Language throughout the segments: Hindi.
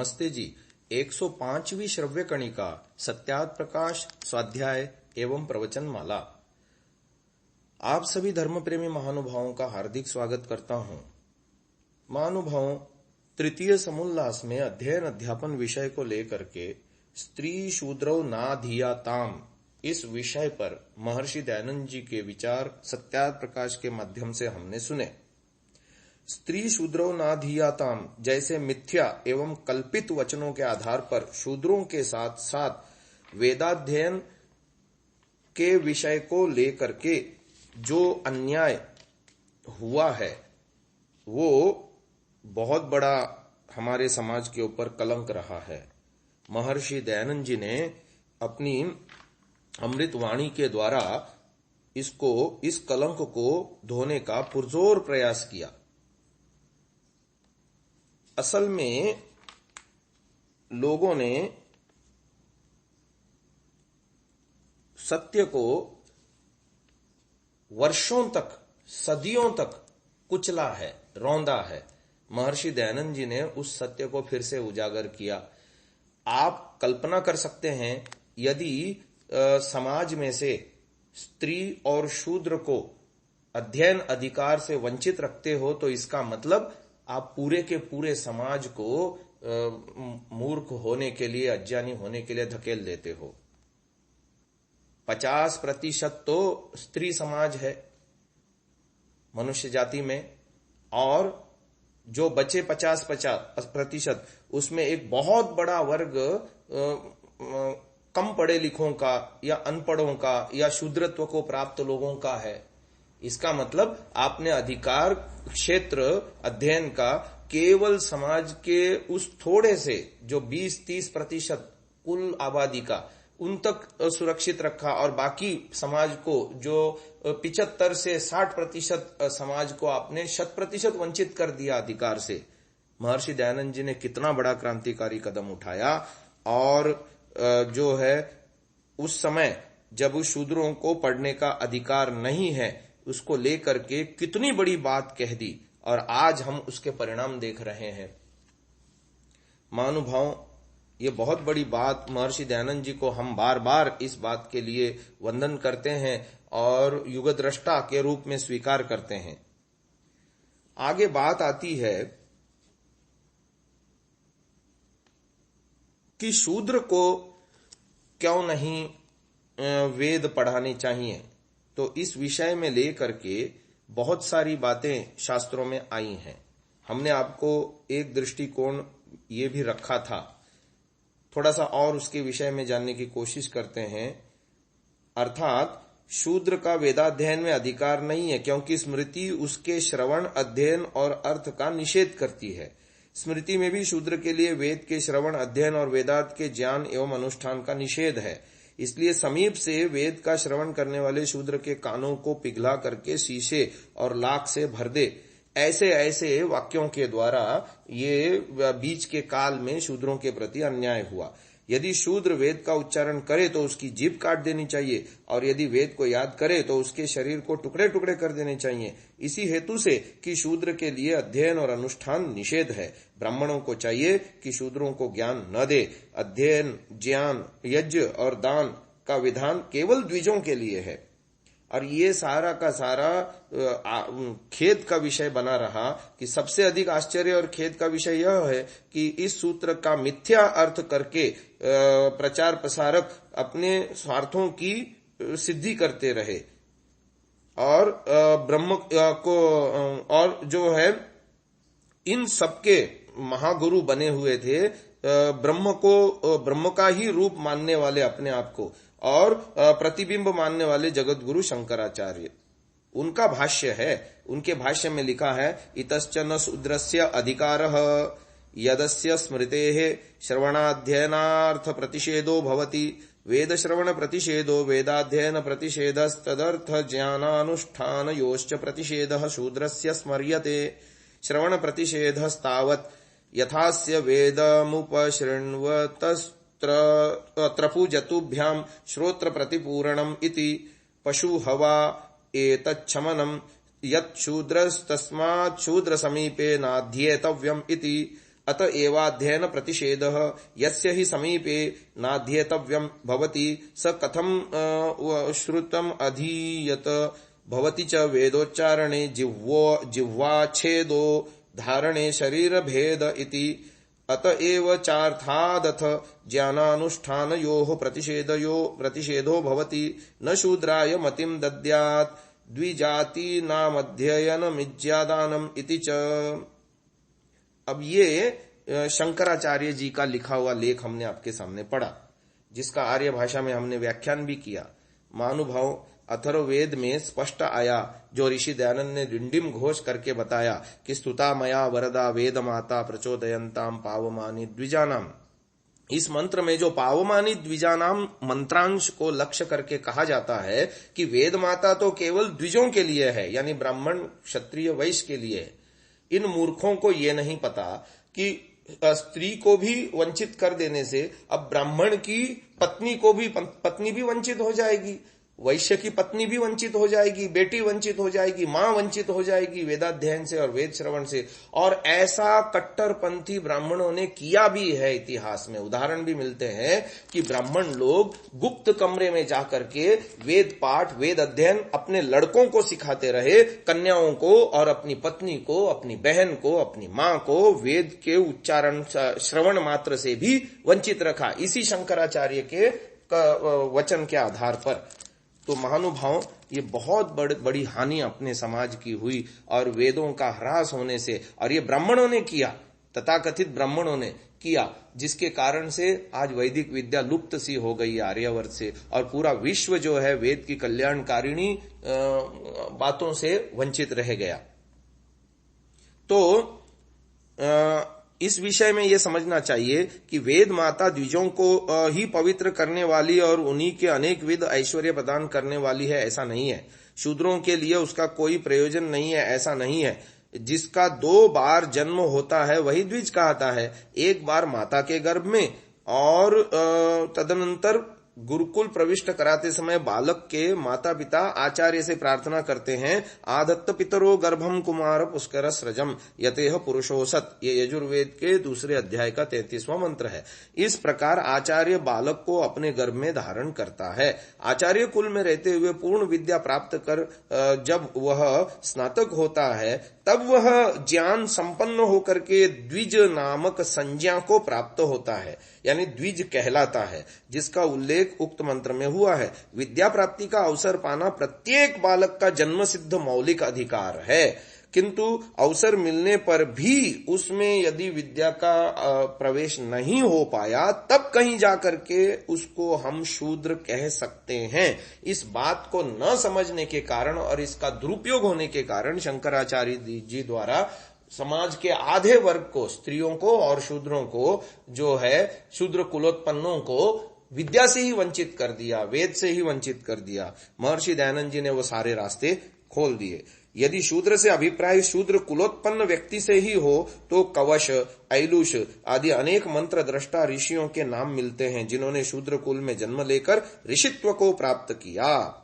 नमस्ते जी। 105वीं श्रव्य कणिका सत्यार्थ प्रकाश स्वाध्याय एवं प्रवचन माला। आप सभी धर्म प्रेमी महानुभावों का हार्दिक स्वागत करता हूं। महानुभावों, तृतीय समुल्लास में अध्ययन अध्यापन विषय को लेकर के स्त्री शूद्रौ नाधीयाताम इस विषय पर महर्षि दयानंद जी के विचार सत्यार्थ प्रकाश के माध्यम से हमने सुने। स्त्री शूद्रो नाधीयाताम जैसे मिथ्या एवं कल्पित वचनों के आधार पर शूद्रों के साथ साथ वेदाध्ययन के विषय को लेकर के जो अन्याय हुआ है वो बहुत बड़ा हमारे समाज के ऊपर कलंक रहा है। महर्षि दयानंद जी ने अपनी अमृत वाणी के द्वारा इस कलंक को धोने का पुरजोर प्रयास किया। असल में लोगों ने सत्य को वर्षों तक, सदियों तक कुचला है, रौंदा है। महर्षि दयानंद जी ने उस सत्य को फिर से उजागर किया। आप कल्पना कर सकते हैं, यदि समाज में से स्त्री और शूद्र को अध्ययन अधिकार से वंचित रखते हो तो इसका मतलब आप पूरे के पूरे समाज को मूर्ख होने के लिए, अज्ञानी होने के लिए धकेल देते हो। 50% तो स्त्री समाज है मनुष्य जाति में, और जो बचे 50% उसमें एक बहुत बड़ा वर्ग कम पढ़े लिखों का या अनपढ़ों का या शूद्रत्व को प्राप्त लोगों का है। इसका मतलब आपने अधिकार क्षेत्र अध्ययन का केवल समाज के उस थोड़े से जो 20-30% कुल आबादी का उन तक सुरक्षित रखा, और बाकी समाज को जो 75 से 60% समाज को आपने 100% वंचित कर दिया अधिकार से। महर्षि दयानंद जी ने कितना बड़ा क्रांतिकारी कदम उठाया, और जो है उस समय जब उस शूद्रों को पढ़ने का अधिकार नहीं है उसको लेकर के कितनी बड़ी बात कह दी, और आज हम उसके परिणाम देख रहे हैं। महानुभाव, ये बहुत बड़ी बात महर्षि दयानंद जी को हम बार बार इस बात के लिए वंदन करते हैं और युगद्रष्टा के रूप में स्वीकार करते हैं। आगे बात आती है कि शूद्र को क्यों नहीं वेद पढ़ाने चाहिए। तो इस विषय में लेकर के बहुत सारी बातें शास्त्रों में आई हैं। हमने आपको एक दृष्टिकोण ये भी रखा था, थोड़ा सा और उसके विषय में जानने की कोशिश करते हैं। अर्थात शूद्र का वेदाध्ययन में अधिकार नहीं है, क्योंकि स्मृति उसके श्रवण, अध्ययन और अर्थ का निषेध करती है। स्मृति में भी शूद्र के लिए वेद के श्रवण, अध्ययन और वेदांत के ज्ञान एवं अनुष्ठान का निषेध है। इसलिए समीप से वेद का श्रवण करने वाले शूद्र के कानों को पिघला करके शीशे और लाख से भर दे। ऐसे ऐसे वाक्यों के द्वारा ये बीच के काल में शूद्रों के प्रति अन्याय हुआ। यदि शूद्र वेद का उच्चारण करे तो उसकी जीभ काट देनी चाहिए, और यदि वेद को याद करे तो उसके शरीर को टुकड़े टुकड़े कर देने चाहिए। इसी हेतु से कि शूद्र के लिए अध्ययन और अनुष्ठान निषेध है। ब्राह्मणों को चाहिए कि शूद्रों को ज्ञान न दे। अध्ययन, ज्ञान, यज्ञ और दान का विधान केवल द्विजों के लिए है। और ये सारा का सारा खेद का विषय बना रहा कि सबसे अधिक आश्चर्य और खेद का विषय यह है कि इस सूत्र का मिथ्या अर्थ करके प्रचार प्रसारक अपने स्वार्थों की सिद्धि करते रहे, और ब्रह्म को, और जो है इन सबके महागुरु बने हुए थे, ब्रह्म का ही रूप मानने वाले अपने आप को, और प्रतिबिंब मानने वाले जगत गुरु शंकराचार्य। उनका भाष्य है, उनके भाष्य में लिखा है, इतश्च न शूद्रस्य अधिकारः यदस्य स्मृतेः श्रवणाध्ययनार्थ प्रतिषेधो भवति। वेद श्रवण प्रतिषेधो वेदाध्ययन प्रतिषेधस्तदर्थ ज्ञानानुष्ठानयोश्च प्रतिषेधः शूद्रस्य स्मर्यते। श्रवण प्रतिषेधस्तावत् यथास्य वेदमुपशृण्वतस्त्रपूजतुभ्यां श्रोत्र प्रतिपूरणम् इति पशु हवा एतच्छमनम् यत् शूद्रस्तस्मात् शूद्र समीपे नाध्येतव्यम् इति। अत एवाध्ययन प्रतिषेधः यस्य हि समीपे नाध्येतव्यं भवति स कथं श्रुतम् अधीयत भवति च वेदोच्चारणे जिह्वाच्छेदो धारणे शरीरभेद इति। अत एव चार्थादथ ज्ञानानुष्ठानयोः प्रतिषेधो भवति न शूद्राय मतिं दद्यात् द्विजातीनामध्ययनमिज्यादानम् इति च। अब ये शंकराचार्य जी का लिखा हुआ लेख हमने आपके सामने पढ़ा, जिसका आर्य भाषा में हमने व्याख्यान भी किया। महानुभाव, अथर्ववेद में स्पष्ट आया, जो ऋषि दयानंद ने डिंडिम घोष करके बताया कि स्तुता मया वरदा वेद माता प्रचोदयंताम पावमानी द्विजानाम। इस मंत्र में जो पावमानी द्विजानाम मंत्रांश को लक्ष्य करके कहा जाता है कि वेद माता तो केवल द्विजों के लिए है, यानी ब्राह्मण क्षत्रिय वैश्य के लिए है। इन मूर्खों को ये नहीं पता कि स्त्री को भी वंचित कर देने से अब ब्राह्मण की पत्नी भी वंचित हो जाएगी, वैश्य की पत्नी भी वंचित हो जाएगी, बेटी वंचित हो जाएगी, मां वंचित हो जाएगी वेदाध्ययन से और वेद श्रवण से। और ऐसा कट्टरपंथी ब्राह्मणों ने किया भी है। इतिहास में उदाहरण भी मिलते हैं कि ब्राह्मण लोग गुप्त कमरे में जाकर के वेद पाठ, वेद अध्ययन अपने लड़कों को सिखाते रहे, कन्याओं को और अपनी पत्नी को, अपनी बहन को, अपनी मां को वेद के उच्चारण श्रवण मात्र से भी वंचित रखा, इसी शंकराचार्य के वचन के आधार पर। तो महानुभाव, ये बहुत बड़ी हानि अपने समाज की हुई और वेदों का ह्रास होने से, और ये ब्राह्मणों ने किया, तथाकथित ब्राह्मणों ने किया, जिसके कारण से आज वैदिक विद्या लुप्त सी हो गई आर्यावर्त से, और पूरा विश्व जो है वेद की कल्याणकारिणी बातों से वंचित रह गया। तो इस विषय में यह समझना चाहिए कि वेद माता द्विजों को ही पवित्र करने वाली और उन्हीं के अनेक विध ऐश्वर्य प्रदान करने वाली है, ऐसा नहीं है। शूद्रों के लिए उसका कोई प्रयोजन नहीं है, ऐसा नहीं है। जिसका 2 बार जन्म होता है वही द्विज कहता है, एक बार माता के गर्भ में और तदनंतर गुरुकुल प्रविष्ट कराते समय बालक के माता पिता आचार्य से प्रार्थना करते हैं, आदत्त पितरो गर्भम कुमार पुष्कर सृजम यतेह पुरुषोसत। ये यजुर्वेद के 2 अध्याय का 33वां मंत्र है। इस प्रकार आचार्य बालक को अपने गर्भ में धारण करता है। आचार्य कुल में रहते हुए पूर्ण विद्या प्राप्त कर जब वह स्नातक होता है, तब वह ज्ञान संपन्न होकर के द्विज नामक संज्ञा को प्राप्त होता है, यानी द्विज कहलाता है, जिसका उल्लेख उक्त मंत्र में हुआ है। विद्या प्राप्ति का अवसर पाना प्रत्येक बालक का जन्म सिद्ध मौलिक अधिकार है, किंतु अवसर मिलने पर भी उसमें यदि विद्या का प्रवेश नहीं हो पाया, तब कहीं जाकर के उसको हम शूद्र कह सकते हैं। इस बात को न समझने के कारण और इसका दुरुपयोग होने के कारण शंकराचार्य जी द्वारा समाज के आधे वर्ग को, स्त्रियों को और शूद्रों को, जो है शूद्र कुलोत्पन्नों को विद्या से ही वंचित कर दिया, वेद से ही वंचित कर दिया। महर्षि दयानंद जी ने वो सारे रास्ते खोल दिए। यदि शूद्र से अभिप्राय शूद्र कुलोत्पन्न व्यक्ति से ही हो तो कवश, ऐलुष आदि अनेक मंत्र द्रष्टा ऋषियों के नाम मिलते हैं, जिन्होंने शूद्र कुल में जन्म लेकर ऋषित्व को प्राप्त किया।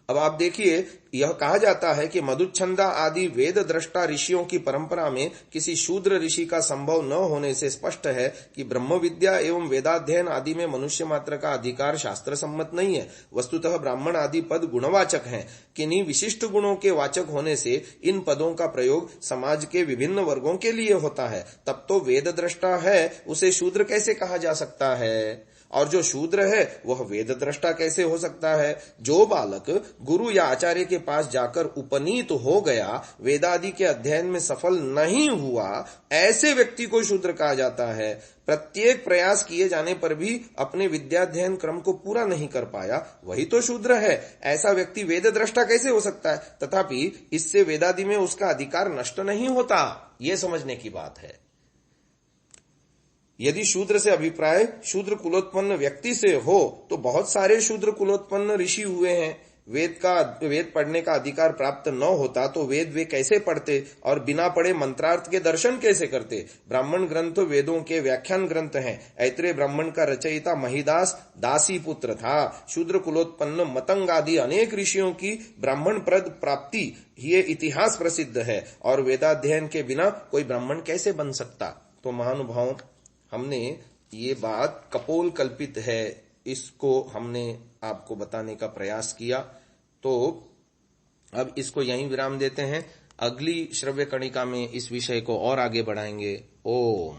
अब आप देखिए, यह कहा जाता है कि मधुच्छंदा आदि वेद द्रष्टा ऋषियों की परंपरा में किसी शूद्र ऋषि का संभव न होने से स्पष्ट है कि ब्रह्म विद्या एवं वेदाध्ययन आदि में मनुष्य मात्र का अधिकार शास्त्र सम्मत नहीं है। वस्तुतः ब्राह्मण आदि पद गुणवाचक हैं, किन्हीं विशिष्ट गुणों के वाचक होने से इन पदों का प्रयोग समाज के विभिन्न वर्गों के लिए होता है। तब तो वेद द्रष्टा है, उसे शूद्र कैसे कहा जा सकता है? और जो शूद्र है वह वेद द्रष्टा कैसे हो सकता है? जो बालक गुरु या आचार्य के पास जाकर उपनीत हो गया, वेदादि के अध्ययन में सफल नहीं हुआ, ऐसे व्यक्ति को शूद्र कहा जाता है। प्रत्येक प्रयास किए जाने पर भी अपने विद्याध्ययन क्रम को पूरा नहीं कर पाया, वही तो शूद्र है। ऐसा व्यक्ति वेद द्रष्टा कैसे हो सकता है? तथापि इससे वेदादि में उसका अधिकार नष्ट नहीं होता, ये समझने की बात है। यदि शूद्र से अभिप्राय शूद्र कुलोत्पन्न व्यक्ति से हो तो बहुत सारे शूद्र कुलोत्पन्न ऋषि हुए हैं। वेद पढ़ने का अधिकार प्राप्त न होता तो वेद वे कैसे पढ़ते और बिना पढ़े मंत्रार्थ के दर्शन कैसे करते। ब्राह्मण ग्रंथ वेदों के व्याख्यान ग्रंथ हैं। ऐत्रेय ब्राह्मण का रचयिता महिदास दासी पुत्र था। शूद्र कुलोत्पन्न मतंग आदि अनेक ऋषियों की ब्राह्मण प्रद प्राप्ति ये इतिहास प्रसिद्ध है और वेदाध्ययन के बिना कोई ब्राह्मण कैसे बन सकता। तो महानुभाव, हमने ये बात कपोल कल्पित है, इसको हमने आपको बताने का प्रयास किया। तो अब इसको यहीं विराम देते हैं। अगली श्रव्य कणिका में इस विषय को और आगे बढ़ाएंगे। ओम।